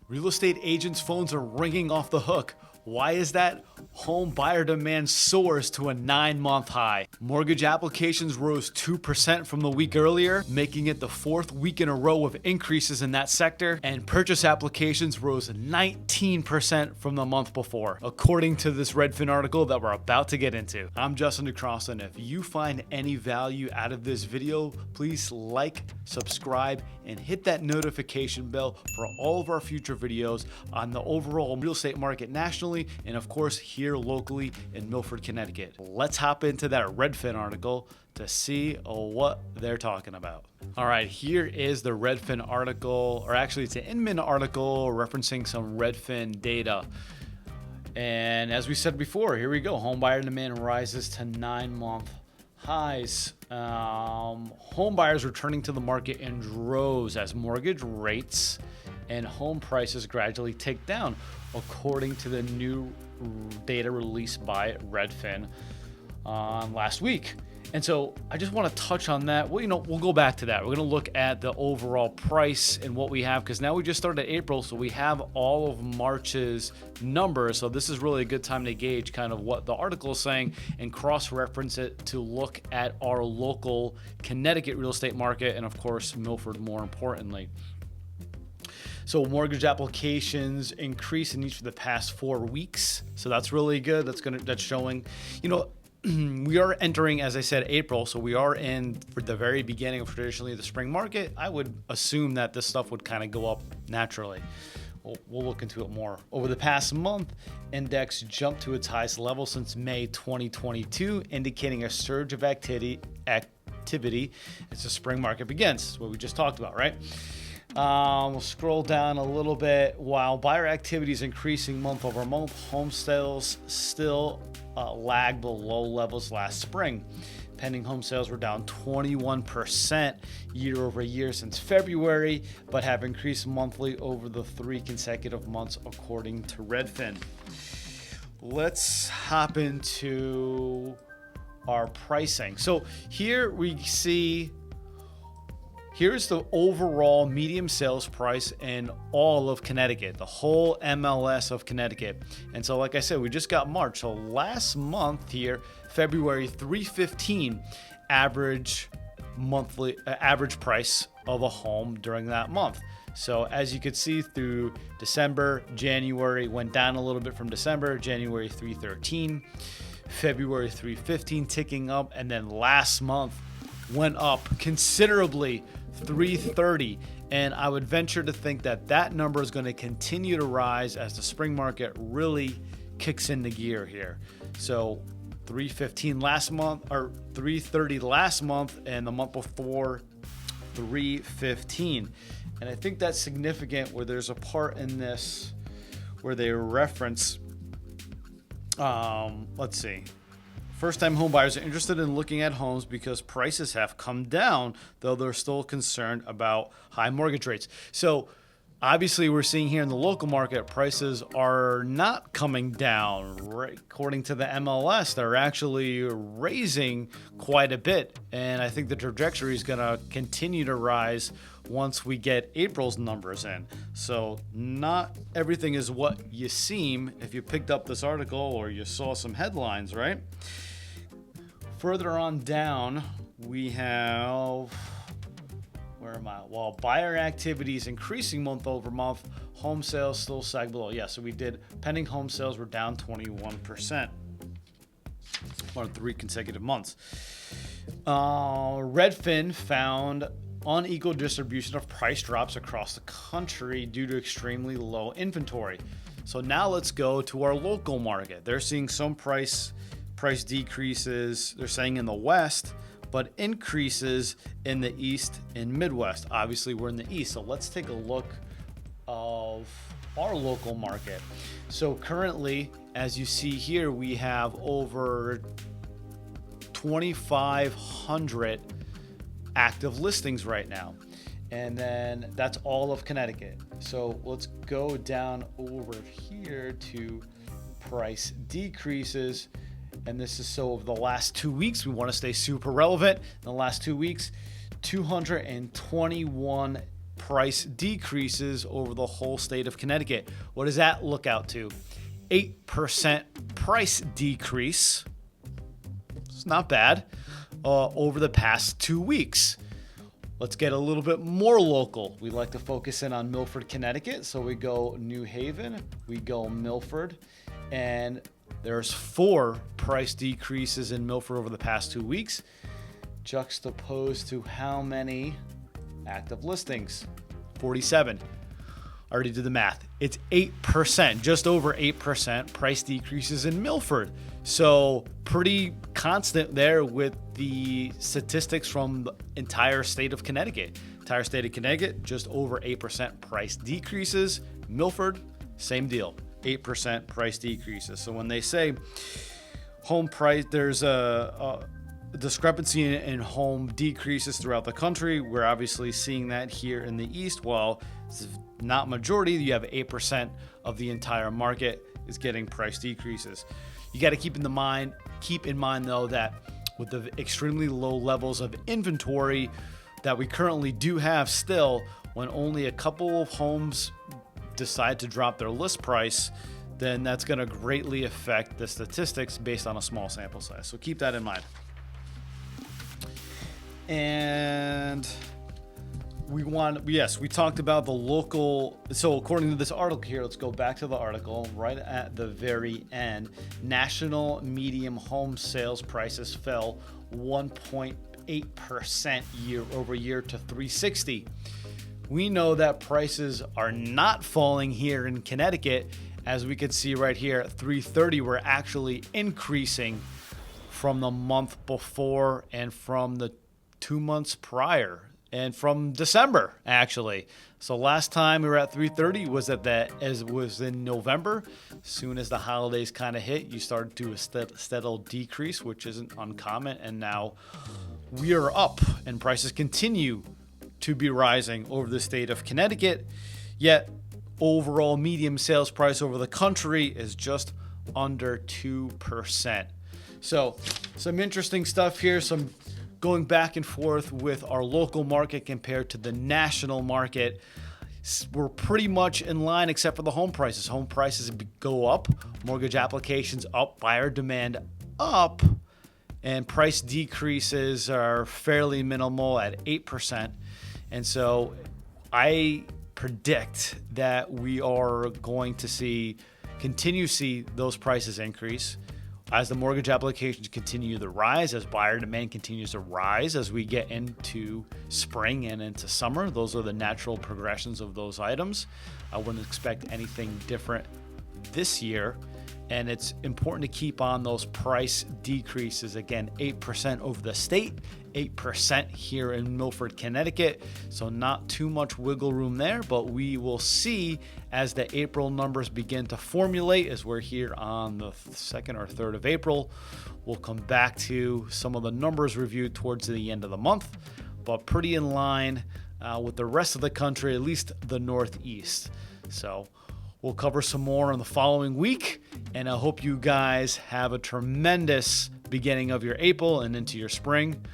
Real estate agents' phones are ringing off the hook. Why is that? Home buyer demand soars to a 9-month high. Mortgage applications rose 2% from the week earlier, making it the 4th week in a row of increases in that sector. And purchase applications rose 19% from the month before, according to this Redfin article that we're about to get into. I'm Justin DeCrosta, and if you find any value out of this video, please like, subscribe, and hit that notification bell for all of our future videos on the overall real estate market nationally, and of course here locally in Milford, Connecticut. Let's hop into that Redfin article to see what they're talking about. All right, here is the Redfin article, or actually it's an Inman article referencing some Redfin data. And as we said before, here we go. Home buyer demand rises to 9-month highs. Home buyers returning to the market in droves as mortgage rates and home prices gradually tick down, according to the new data released by Redfin last week. And so I just want to touch on that. Well, we'll go back to that. We're going to look at the overall price and what we have, because now we just started April, so we have all of March's numbers. So this is really a good time to gauge kind of what the article is saying and cross-reference it to look at our local Connecticut real estate market and, of course, Milford more importantly. So mortgage applications increase in each of the past 4 weeks. So that's really good. That's showing, we are entering, as I said, April. So we are in for the very beginning of traditionally the spring market. I would assume that this stuff would kind of go up naturally. We'll look into it more. Over the past month, index jumped to its highest level since May 2022, indicating a surge of activity as the spring market begins. That's what we just talked about, right? We'll scroll down a little bit. While buyer activity is increasing month over month, home sales still lag below levels last spring. Pending home sales were down 21% year over year since February, but have increased monthly over the 3 consecutive months, according to Redfin. Let's hop into our pricing. So here we see, here's the overall medium sales price in all of Connecticut, the whole MLS of Connecticut. And so, like I said, we just got March. So last month here, February, $315 average monthly average price of a home during that month. So as you could see through December, January went down a little bit from December, January $313, February $315 ticking up, and then last month went up considerably, $330, and I would venture to think that that number is going to continue to rise as the spring market really kicks into gear here. So $315 last month, or $330 last month, and the month before $315. And I think that's significant where there's a part in this where they reference, let's see. First-time home buyers are interested in looking at homes because prices have come down, though they're still concerned about high mortgage rates. So obviously we're seeing here in the local market, prices are not coming down. Right? According to the MLS, they're actually raising quite a bit. And I think the trajectory is going to continue to rise once we get April's numbers in. So not everything is what you seem if you picked up this article or you saw some headlines, right? Further on down, we have, where am I? While buyer activity is increasing month over month, home sales still sag below. Yeah, so we did, pending home sales were down 21% on 3 consecutive months. Redfin found unequal distribution of price drops across the country due to extremely low inventory. So now let's go to our local market. They're seeing some price decreases, they're saying in the West, but increases in the East and Midwest. Obviously, we're in the East, so let's take a look of our local market. So currently, as you see here, we have over 2,500 active listings right now. And then that's all of Connecticut. So let's go down over here to price decreases. And this is so over the last 2 weeks, we want to stay super relevant. In the last 2 weeks, 221 price decreases over the whole state of Connecticut. What does that look out to? 8% price decrease. It's not bad over the past 2 weeks. Let's get a little bit more local. We like to focus in on Milford, Connecticut. So we go New Haven, we go Milford, and there's 4 price decreases in Milford over the past 2 weeks, juxtaposed to how many active listings? 47. I already did the math. It's 8%, just over 8% price decreases in Milford. So pretty constant there with the statistics from the entire state of Connecticut. Entire state of Connecticut, just over 8% price decreases. Milford, same deal, 8% price decreases. So when they say home price, there's a discrepancy in home decreases throughout the country. We're obviously seeing that here in the East. While it's not majority, you have 8% of the entire market is getting price decreases. You got to keep in mind though that with the extremely low levels of inventory that we currently do have still, when only a couple of homes decide to drop their list price, then that's going to greatly affect the statistics based on a small sample size. So keep that in mind. And we talked about the local. So according to this article here, let's go back to the article right at the very end. National medium home sales prices fell 1.8% year over year to $360. We know that prices are not falling here in Connecticut. As we can see right here at $330, we're actually increasing from the month before and from the 2 months prior, and from December actually. So last time we were at $330 was in November. As soon as the holidays kind of hit, you started to a steady decrease, which isn't uncommon, and now we are up and prices continue to be rising over the state of Connecticut. Yet overall median sales price over the country is just under 2%. So some interesting stuff here, some going back and forth with our local market compared to the national market. We're pretty much in line except for the home prices. Home prices go up, mortgage applications up, buyer demand up, and price decreases are fairly minimal at 8%. And so I predict that we are going to continue to see those prices increase as the mortgage applications continue to rise, as buyer demand continues to rise, as we get into spring and into summer. Those are the natural progressions of those items. I wouldn't expect anything different this year. And it's important to keep on those price decreases. Again, 8% over the state, 8% here in Milford, Connecticut. So not too much wiggle room there, but we will see as the April numbers begin to formulate, as we're here on the 2nd or 3rd of April. We'll come back to some of the numbers reviewed towards the end of the month, but pretty in line with the rest of the country, at least the Northeast. So we'll cover some more in the following week, and I hope you guys have a tremendous beginning of your April and into your spring.